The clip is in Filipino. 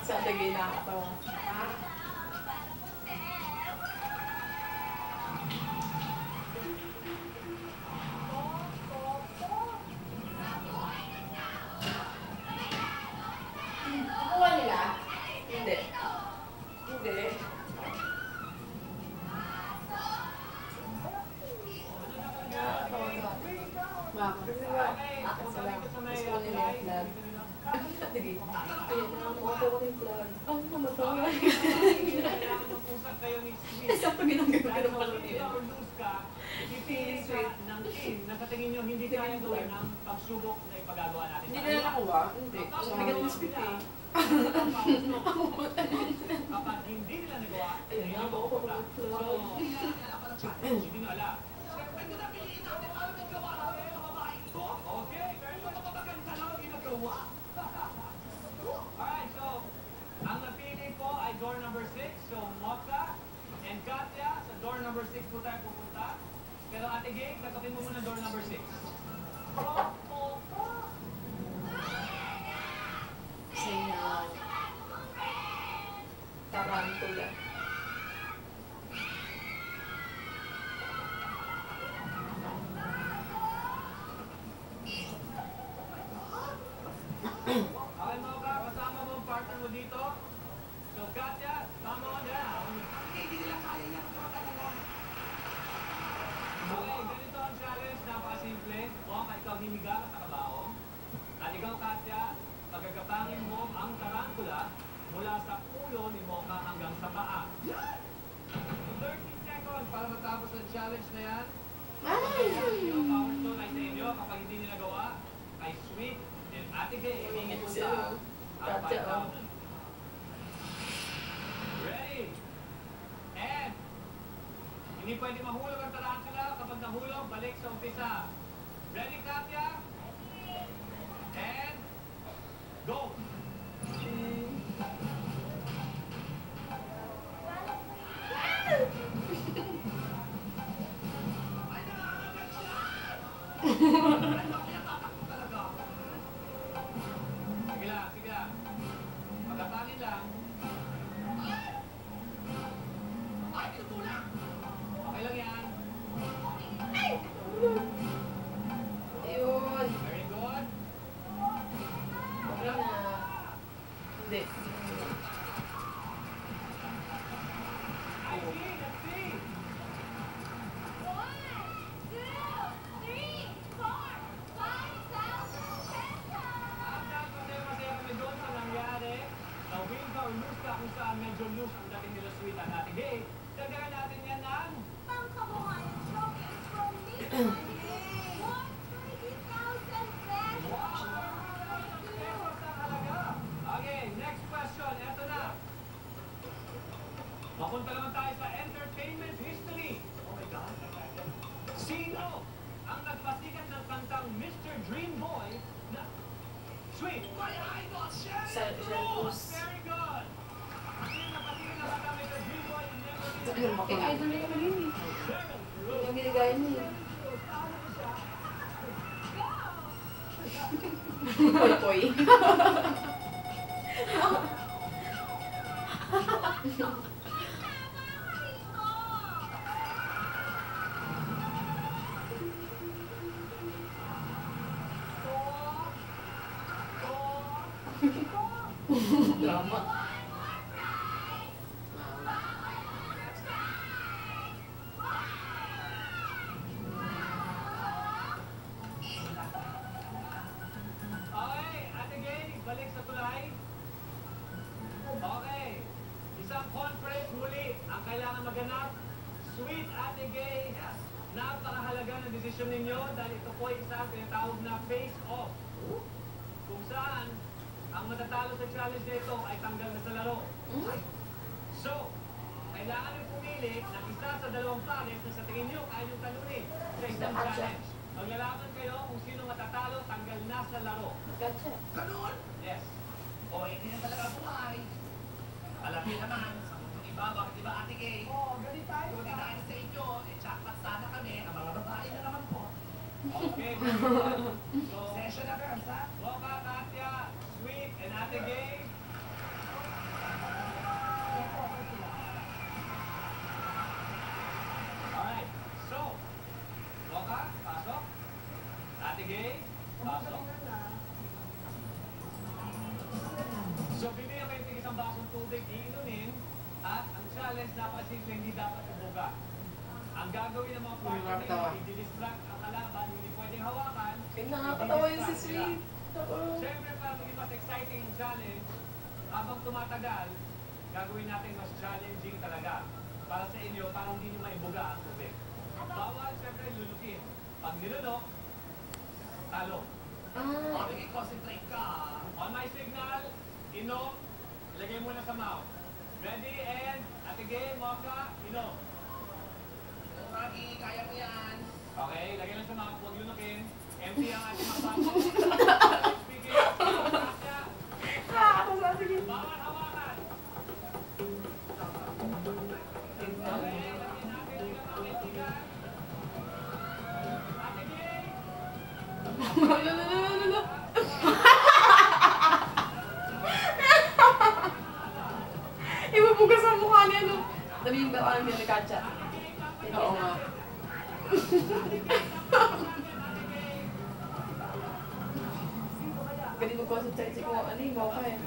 Sa tagay nakakatawa. Nakuha nila? Hindi. Hindi. Bakit? Akin sila. Gusto ko nila yung flag. Sige. Ayun na, makuha ko yung flag. Ang namatay. Isang pag ginagawa pala niya. Ipipili ka ng team na sa tingin nyo hindi kaya gawin ang pagsubok na ipagagawa natin. Hindi nila nakuha? Hindi. So, bigat ng spit eh. Kapag hindi nila nagawa, ayun nga, bako ko ng flag. hindi nyo alam. Okay, pero yung mga maganda lang ang ginagawa. Alright, so, ang napili po ay door number 6. So, Mocha and Katya, sa door number 6 po tayo pupunta. Pero Ate Gay, katakin mo muna door number 6. Sinyaw. Tarantula. Okay, Mocha, kasama mo ang partner mo dito. So, Katya, come on down. Okay, ganito ang challenge, napakasimple. Mocha, ikaw himiga ka sa kabaong. At ikaw, Katya, pagagapangin mo ang tarantula mula sa ulo ni Mocha hanggang sa paa. 30 seconds para matapos ang challenge na yan. Yung power stone ay sa inyo. Kapag hindi nyo nagawa, ay sweet. And Ate Gay, hingin mo sa ang 5,000. Ready? And hindi pwede mahulog ang tarantula. Kapag nahulog, balik sa umpisa. Ready, Katya? And go! Sige lang, sige lang. Pagkatanin lang. Okay lang yan. Ayun. Very good. Okay na. Hindi. I see, let's see. 1, 2, 3, 4, 5,000 pesos! Ang masaya kami doon sa nangyari. Na win ka or lose ka kung saan medyo loose ang dating nila sweet at Ate Gay. Dagdagan natin yan ng Pangkabuhayan showcase from Nissan. 130,000 pesos! pesos ang halaga. Okay, next question. Eto na. Mapunta naman tayo sa entertainment history. Oh my God. Sino ang nagpasikat ng kantang Mr. Dream Boy na Sweet? Sheltos. Very good. Sino nagpasikat ng kantang Mr. Dream Boy na Never Be Ayun, Alone? idol na yung malin eh. Cheryl Crow. Yung ginagaya niya. Poy-poy. Drama. Okay, Ate Gay, balik sa tulay. Okay. Isang conference muli ang kailangan maganap. Sweet Ate Gay, napakahalaga ng desisyon ninyo dahil ito po ay isang tinatawag na face-off. Kung saan, ang matatalo sa challenge na ito ay tanggal na sa laro. So, kailangan nyo pumili ng isa sa dalawang pares na sa tingin nyo kaya nyo talunin sa isang challenge. Maglalaban kayo kung sino matatalo, tanggal na sa laro. Gotcha. Ganun? Yes. O, hindi na talaga buhay. Alam niyo naman, sa mundong iba, bakit iba Ate Gay? Oh, galit tayo. Kung hindi dahil sa inyo, eh, jackpot sana kami, ang mga babae na naman po. Okay, very good. So, Session na girls, ha? Mocha, Katya, Sweet, and Ate Gay. Ate Gay, baso. So, bibigyan kayo ng isang basong tubig, iinumin, at ang challenge napakasimple, hindi dapat ibuga. Ang gagawin ng mga partner ninyo, i-distract ang kalaban, hindi pwedeng hawakan. Nakakatawa yung si Sweet. Siyempre, para maging mas exciting yung challenge, habang tumatagal, gagawin natin mas challenging talaga. Para sa inyo, para hindi nyo maibuga ang tubig. Bawal, siyempre, lulukin. Pag nilunok, talo. Okay, concentrate ka. On my signal, inom, ilagay mo na sa mouth. Ready, and Ate Gay, Mocha, inom. Rocky, kaya mo yan. Okay, lagay lang sa mouth, huwag lunukin. Empty ang ating mga baso. Speaking, bawal hawakan. Okay, lagyan natin yung mga kaibigan. Ate Gay, Ibubugas ang mukha niya, no? Dali yung baka niya nagkatsa. Oo nga. Galing mag-concentrate ko. Ano yung mukha eh?